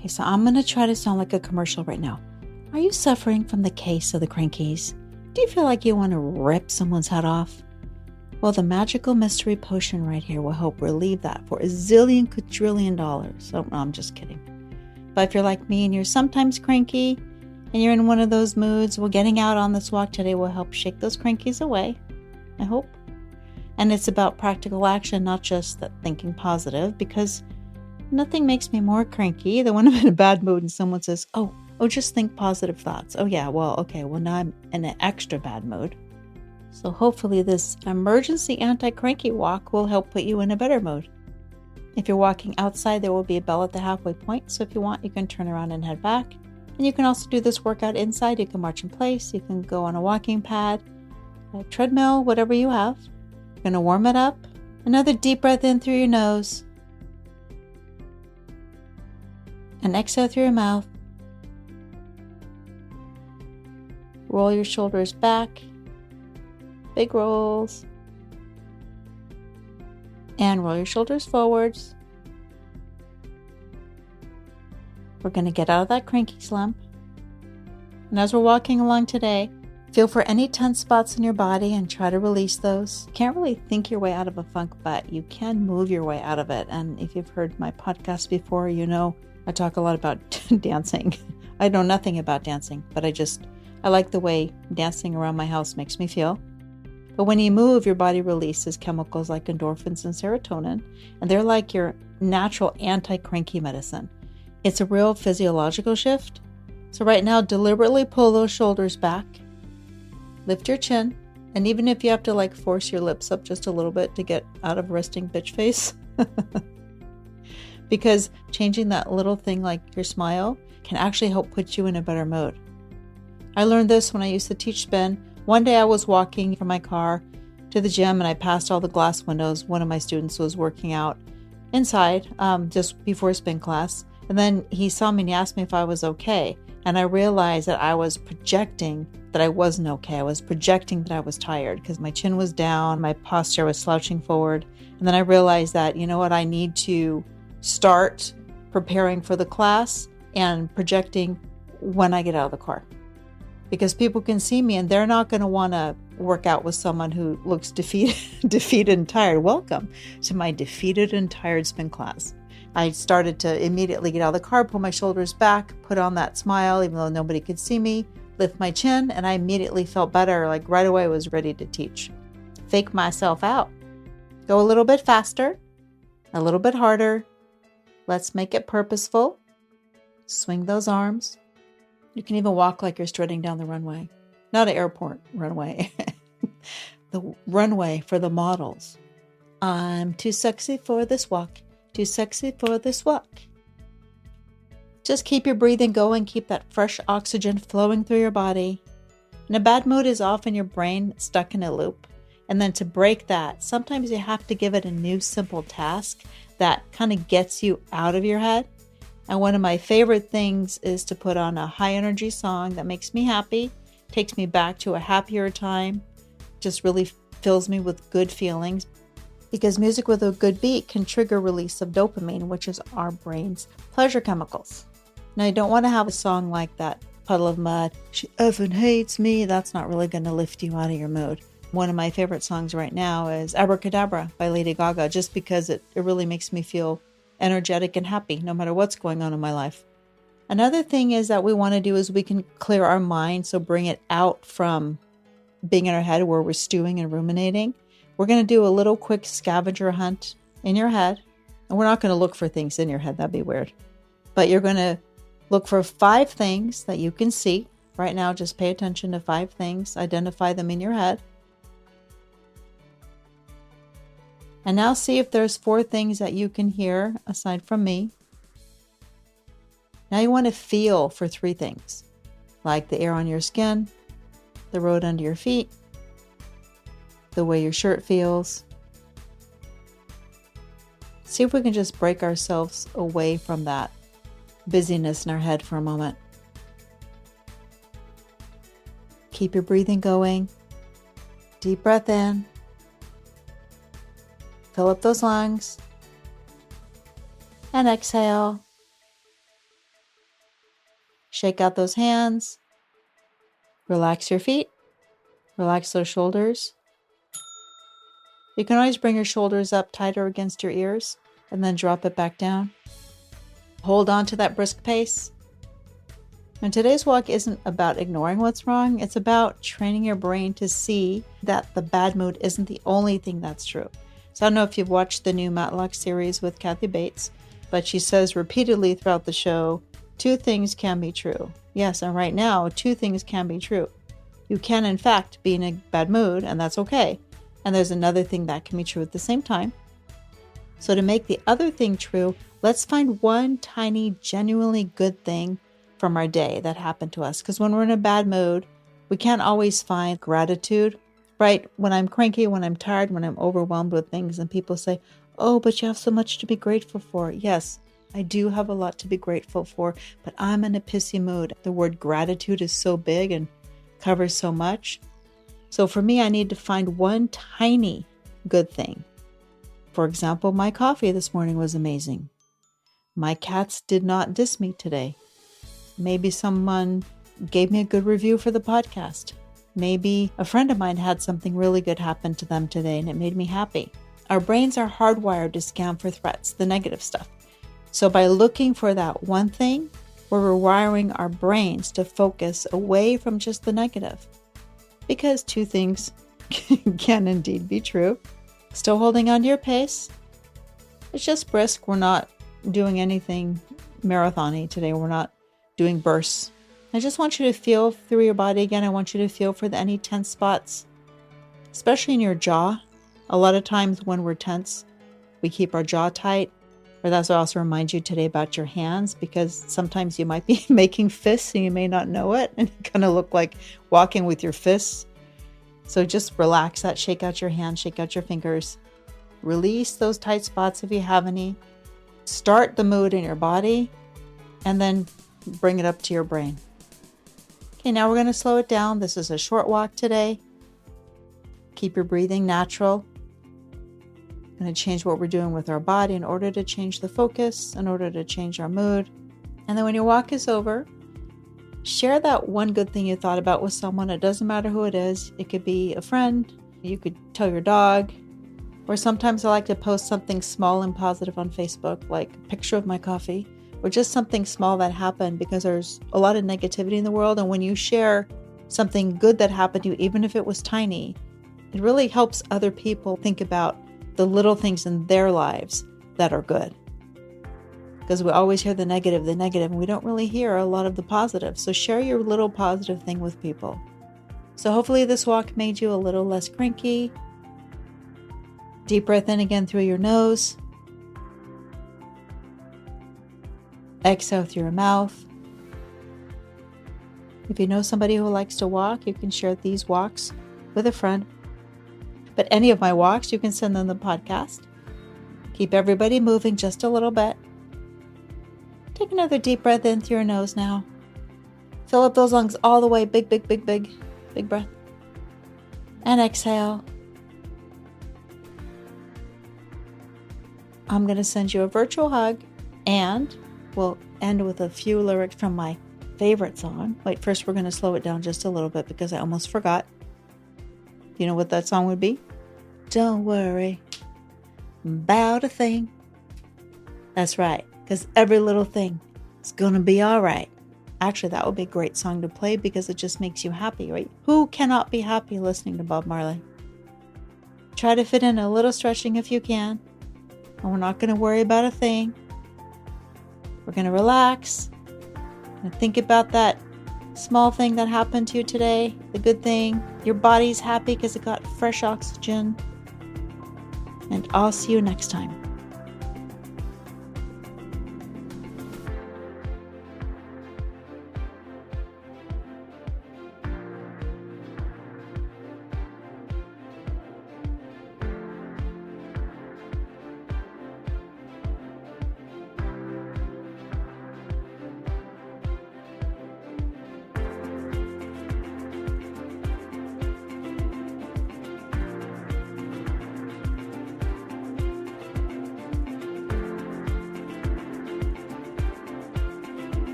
Okay, so I'm going to try to sound like a commercial right now. Are you suffering from the case of the crankies? Do you feel like you want to rip someone's head off? Well, the magical mystery potion right here will help relieve that for $1,000,000,000. Oh, no, I'm just kidding. But if you're like me and you're sometimes cranky and you're in one of those moods, well, getting out on this walk today will help shake those crankies away, I hope. And it's about practical action, not just that thinking positive, because nothing makes me more cranky than when I'm in a bad mood and someone says, oh, just think positive thoughts. Oh yeah, well, okay, well now I'm in an extra bad mood. So hopefully this emergency anti-cranky walk will help put you in a better mood. If you're walking outside, there will be a bell at the halfway point. So if you want, you can turn around and head back. And you can also do this workout inside. You can march in place. You can go on a walking pad, a treadmill, whatever you have. You're going to warm it up. Another deep breath in through your nose. And exhale through your mouth. Roll your shoulders back. Big rolls. And roll your shoulders forwards. We're going to get out of that cranky slump. And as we're walking along today, feel for any tense spots in your body and try to release those. You can't really think your way out of a funk, but you can move your way out of it. And if you've heard my podcast before, you know I talk a lot about dancing. I know nothing about dancing, but I like the way dancing around my house makes me feel. But when you move, your body releases chemicals like endorphins and serotonin, and they're like your natural anti-cranky medicine. It's a real physiological shift. So right now, deliberately pull those shoulders back, lift your chin, and even if you have to force your lips up just a little bit to get out of resting bitch face, because changing that little thing like your smile can actually help put you in a better mood. I learned this when I used to teach spin. One day I was walking from my car to the gym and I passed all the glass windows. One of my students was working out inside just before spin class. And then he saw me and he asked me if I was okay. And I realized that I was projecting that I wasn't okay. I was projecting that I was tired because my chin was down, my posture was slouching forward. And then I realized that, you know what, I need to start preparing for the class and projecting when I get out of the car. Because people can see me and they're not going to want to work out with someone who looks defeated and tired. Welcome to my defeated and tired spin class. I started to immediately get out of the car, pull my shoulders back, put on that smile, even though nobody could see me, lift my chin, and I immediately felt better. Right away, I was ready to teach. Fake myself out. Go a little bit faster, a little bit harder. Let's make it purposeful. Swing those arms. You can even walk like you're strutting down the runway. Not an airport runway. The runway for the models. I'm too sexy for this walk. Too sexy for this walk. Just keep your breathing going. Keep that fresh oxygen flowing through your body. And a bad mood is often your brain stuck in a loop. And then to break that, sometimes you have to give it a new simple task that kind of gets you out of your head. And one of my favorite things is to put on a high energy song that makes me happy, takes me back to a happier time, just really fills me with good feelings. Because music with a good beat can trigger release of dopamine, which is our brain's pleasure chemicals. Now, you don't want to have a song like that, Puddle of Mud, she effing hates me. That's not really going to lift you out of your mood. One of my favorite songs right now is Abracadabra by Lady Gaga, just because it really makes me feel energetic and happy no matter what's going on in my life. Another thing is that we want to do is we can clear our mind, so bring it out from being in our head where we're stewing and ruminating. We're going to do a little quick scavenger hunt in your head. And we're not going to look for things in your head. That'd be weird. But you're going to look for 5 things that you can see. Right now, just pay attention to 5 things. Identify them in your head. And now see if there's 4 things that you can hear aside from me. Now you want to feel for 3 things, like the air on your skin, the road under your feet, the way your shirt feels. See if we can just break ourselves away from that busyness in our head for a moment. Keep your breathing going. Deep breath in. Fill up those lungs. And exhale. Shake out those hands. Relax your feet. Relax those shoulders. You can always bring your shoulders up tighter against your ears and then drop it back down. Hold on to that brisk pace. And today's walk isn't about ignoring what's wrong. It's about training your brain to see that the bad mood isn't the only thing that's true. So I don't know if you've watched the new Matlock series with Kathy Bates, but she says repeatedly throughout the show, 2 things can be true. Yes, and right now, 2 things can be true. You can, in fact, be in a bad mood, and that's okay. And there's another thing that can be true at the same time. So to make the other thing true, let's find one tiny, genuinely good thing from our day that happened to us. Because when we're in a bad mood, we can't always find gratitude, right? When I'm cranky, when I'm tired, when I'm overwhelmed with things, and people say, oh, but you have so much to be grateful for. Yes, I do have a lot to be grateful for, but I'm in a pissy mood. The word gratitude is so big and covers so much. So for me, I need to find one tiny good thing. For example, my coffee this morning was amazing. My cats did not diss me today. Maybe someone gave me a good review for the podcast. Maybe a friend of mine had something really good happen to them today and it made me happy. Our brains are hardwired to scan for threats, the negative stuff. So by looking for that one thing, we're rewiring our brains to focus away from just the negative. Because 2 things can indeed be true. Still holding on to your pace. It's just brisk. We're not doing anything marathon-y today. We're not doing bursts. I just want you to feel through your body again. I want you to feel for any tense spots, especially in your jaw. A lot of times when we're tense, we keep our jaw tight. Or that's what I also remind you today about your hands, because sometimes you might be making fists and you may not know it, and you kind of look like walking with your fists. So just relax that, shake out your hands, shake out your fingers. Release those tight spots if you have any. Start the mood in your body and then bring it up to your brain. Okay, now we're going to slow it down. This is a short walk today. Keep your breathing natural. I'm going to change what we're doing with our body in order to change the focus, in order to change our mood. And then when your walk is over, share that one good thing you thought about with someone. It doesn't matter who it is. It could be a friend. You could tell your dog. Or sometimes I like to post something small and positive on Facebook, like a picture of my coffee, or just something small that happened, because there's a lot of negativity in the world. And when you share something good that happened to you, even if it was tiny, it really helps other people think about the little things in their lives that are good. Because we always hear the negative, and we don't really hear a lot of the positive. So share your little positive thing with people. So hopefully this walk made you a little less cranky. Deep breath in again through your nose. Exhale through your mouth. If you know somebody who likes to walk, you can share these walks with a friend. But any of my walks, you can send them the podcast. Keep everybody moving just a little bit. Take another deep breath in through your nose now. Fill up those lungs all the way. Big breath. And exhale. I'm going to send you a virtual hug, and we'll end with a few lyrics from my favorite song. Wait, first we're going to slow it down just a little bit because I almost forgot. You know what that song would be? Don't worry about a thing. That's right, because every little thing is going to be all right. Actually, that would be a great song to play because it just makes you happy, right? Who cannot be happy listening to Bob Marley? Try to fit in a little stretching if you can. And we're not going to worry about a thing. We're going to relax and think about that small thing that happened to you today, the good thing. Your body's happy because it got fresh oxygen. And I'll see you next time.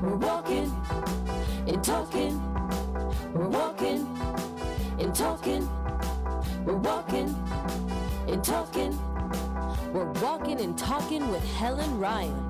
We're walking and talking. We're walking and talking. We're walking and talking. We're walking and talking with Helen Ryan.